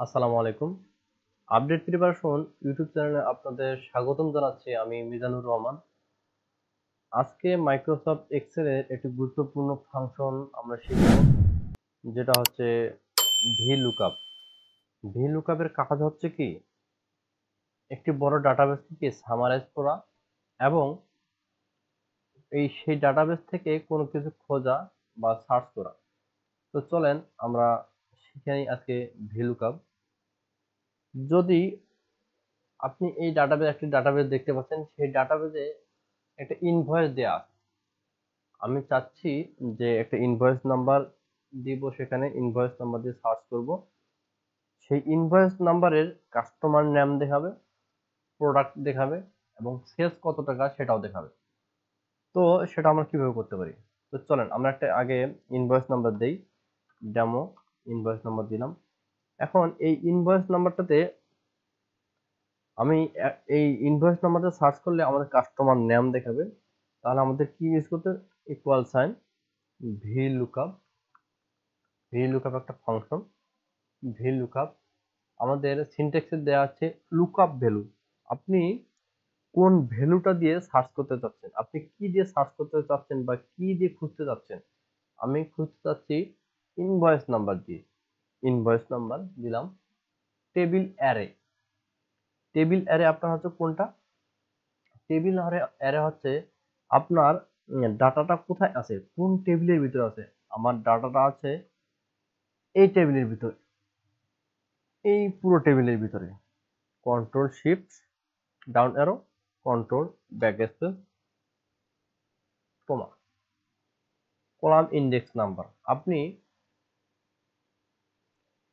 আসসালামু আলাইকুম। Update preparation YouTube চ্যানেলে আপনাদের স্বাগতম জানাচ্ছি। আমি মিজানুর রহমান। আজকে মাইক্রোসফট এক্সেল এর একটি গুরুত্বপূর্ণ ফাংশন আমরা শিখব, যেটা হচ্ছে VLOOKUP। VLOOKUP এর কাজ হচ্ছে কি, একটি বড় ডাটাবেস থেকে সামারাইজ করা এবং সেই ডাটাবেস থেকে কোনো কিছু খোঁজা বা সার্চ করা। তো চলেন আমরা শিখে নিই আজকে VLOOKUP। যদি আপনি এই একটি ডাটাবেস দেখতে পাচ্ছেন, সেই ডাটাবেসে একটা ইনভয়েস দেয়া আছে। আমি চাচ্ছি যে একটা ইনভয়েস নাম্বার দিব, সেখানে ইনভয়েস নাম্বার দিয়ে সার্চ করব। সেই ইনভয়েস নাম্বারের কাস্টমার নেম দেখাবে, প্রোডাক্ট দেখাবে এবং সেলস কত টাকা সেটাও দেখাবে। তো সেটা আমরা কিভাবে করতে পারি? তো চলেন আমরা একটা আগে ইনভয়েস নাম্বার দেই, ডেমো ইনভয়েস নাম্বার দিলাম। এখন এই ইনভয়েস নাম্বারটাতে আমি এই ইনভয়েস নাম্বারটা সার্চ করলে আমাদের কাস্টমার নেম দেখাবে। তাহলে আমাদের কি ইউজ করতে, ইকুয়াল সাইন VLOOKUP। VLOOKUP একটা ফাংশন। VLOOKUP আমাদের সিনট্যাক্সে দেওয়া আছে লুকআপ ভ্যালু। আপনি কোন ভ্যালুটা দিয়ে সার্চ করতে চাচ্ছেন, আপনি কি দিয়ে সার্চ করতে চাচ্ছেন বা কি দিয়ে খুঁজতে চাচ্ছেন। আমি খুঁজতে চাচ্ছি ইনভয়েস নাম্বার দিয়ে। ইনভয়েস নাম্বার দিলাম। Table array. টেবিল অ্যারে আপনার হচ্ছে কোনটা? টেবিল অ্যারে হচ্ছে আপনার ডাটাটা কোথায় আছে, কোন টেবিলের ভিতরে আছে। আমার ডাটাটা আছে এই টেবিলের ভিতরে, এই পুরো টেবিলের ভিতরে। Control shift down arrow, control backspace, comma, column index number. আপনি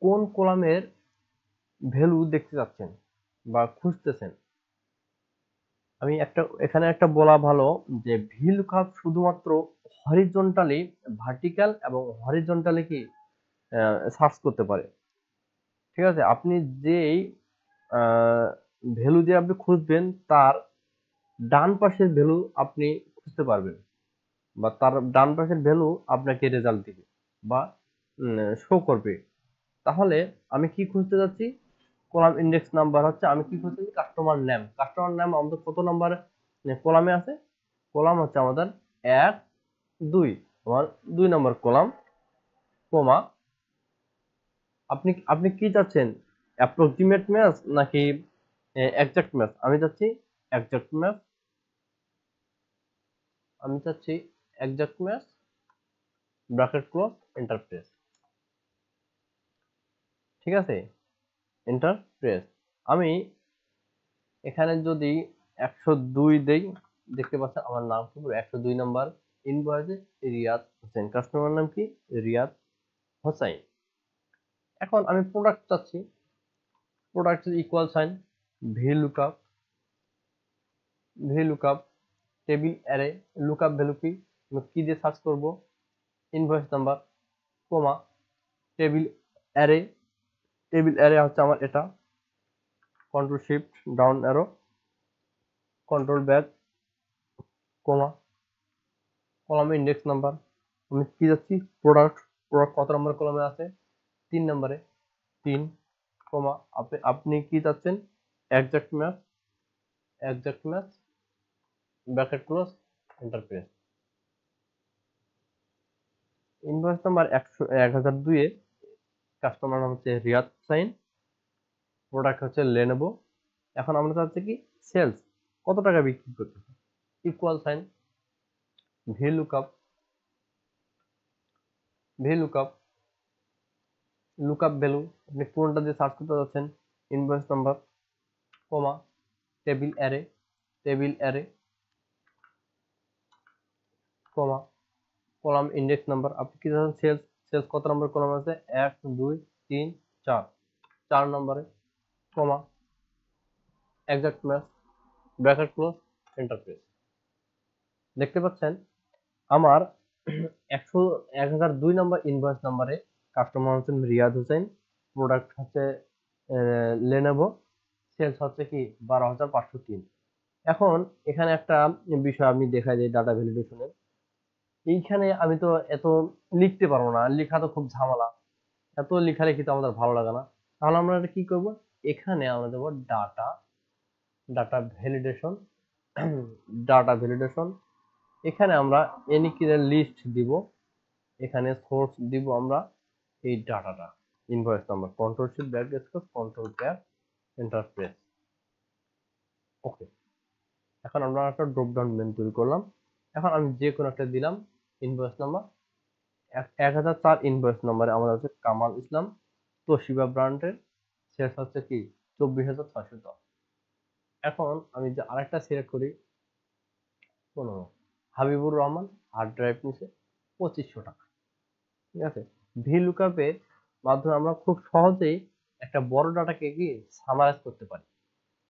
কোন কলামের ভ্যালু দেখতে চাচ্ছেন বা খুঁজতেছেন। আমি এখানে একটা বলা ভালো যে VLOOKUP শুধুমাত্র হরিজন্টালি, ভার্টিক্যাল এবং হরিজন্টালি কি সার্চ করতে পারে। ঠিক আছে, আপনি যেই ভ্যালু দিয়ে আপনি খুঁজবেন, তার ডান পাশের ভ্যালু আপনি খুঁজতে পারবেন, বা তার ডান পাশের ভ্যালু আপনাকে রেজাল্ট দিবে বা শো করবে। তাহলে আমি কি খুঁজতে যাচ্ছি, কলাম ইন্ডেক্স নাম্বার হচ্ছে আমি কি খুঁজতে যাচ্ছি, কাস্টমার নেম। কাস্টমার নেম আমাদের কত নাম্বার কলামে আছে? কলাম হচ্ছে আমাদের 1 2, আমার 2 নম্বর কলাম, কমা। আপনি আপনি কি চাচ্ছেন, অ্যাপ্রক্সিমেট ম্যাচ নাকি এক্সাক্ট ম্যাচ? আমি চাচ্ছি এক্সাক্ট ম্যাচ। আমি চাচ্ছি exact match, bracket close, enter press. ঠিক আছে, এন্টার প্রেস। আমি এখানে যদি 102 দেই, দেখতে পাচ্ছেন আমার নাম কি, 102 নাম্বার ইনভয়েসে রিয়াদ হোসেন, কাস্টমার নাম কি, রিয়াদ হোসাইন। এখন আমি প্রোডাক্ট চাচ্ছি, product equal sign VLOOKUP। VLOOKUP table array, lookup value কি, আমি কি দিয়ে সার্চ করব, invoice number, comma, table array. Table array হচ্ছে আমার এটা, control shift down arrow, control back, comma, কলামে ইন্ডেক্স নাম্বার। আমি কি যাচ্ছি, প্রোডাক্ট। প্রোডাক্ট কত নম্বর কলামে আছে? 3 নম্বরে, 3, কমা। আপনি কি চাচ্ছেন, exact match, exact match, bracket close, enter press. Invoice number 1002 এ কাস্টমার নাম হচ্ছে রিয়াদ হোসাইন, প্রোডাক্ট হচ্ছে লেনোভো। এখন আমরা চাচ্ছি কি, সেলস কত টাকা বিক্রি করতেছে, equal sign VLOOKUP। VLOOKUP lookup value, আপনি কোনটা দিয়ে সার্চ করতে যাচ্ছেন, invoice number, comma, table array, table array, comma, column index number. আপনি কি চাচ্ছেন, সেলস। সেলস কত নম্বর কলাম আছে, 1 2 3 4, 4 নম্বরে, comma, exact match, bracket close, enter press. দেখতে পাচ্ছেন আমার 1002 নম্বর ইনভয়েস নাম্বারে কাস্টমার হচ্ছেন রিয়াদ হোসেন, প্রোডাক্ট হচ্ছে লেনোভো, সেলস হচ্ছে কি 12,503। এখন এখানে একটা বিষয় আমি দেখাই যে ডাটা ভ্যালিডেশনের, এইখানে আমি তো এত লিখতে পারবো না, লেখা তো খুব ঝামেলা, এত লেখালেখি তো আমাদের ভালো লাগে না। তাহলে আমরা এটা কি করব, এখানে আমরা দেব data, data validation, data validation. এখানে আমরা এনি কির লিস্ট দিব, এখানে সোর্স দিব আমরা এই ডাটাটা, invoice number, control shift back space control tab enter press. Okay, এখন আমরা একটা ড্রপ ডাউন মেনু তৈরি করলাম। এখন আমি যে কোনো একটা দিলাম ইনভয়েস নাম্বার, 1004 ইনভয়েস নাম্বারে আমাদের হচ্ছে কামাল ইসলাম, তোশিবা ব্র্যান্ডের, সেলস হচ্ছে কি 24,610। এখন আমি যে আরেকটা সিলেক্ট করি 15, হাবিবুর রহমান, হার্ড ড্রাইভ নিচে 2500 টাকা। ঠিক আছে, ভিলুকাপের মাধ্যমে আমরা খুব সহজেই একটা বড় ডাটাকে কি সামারাইজ করতে পারি।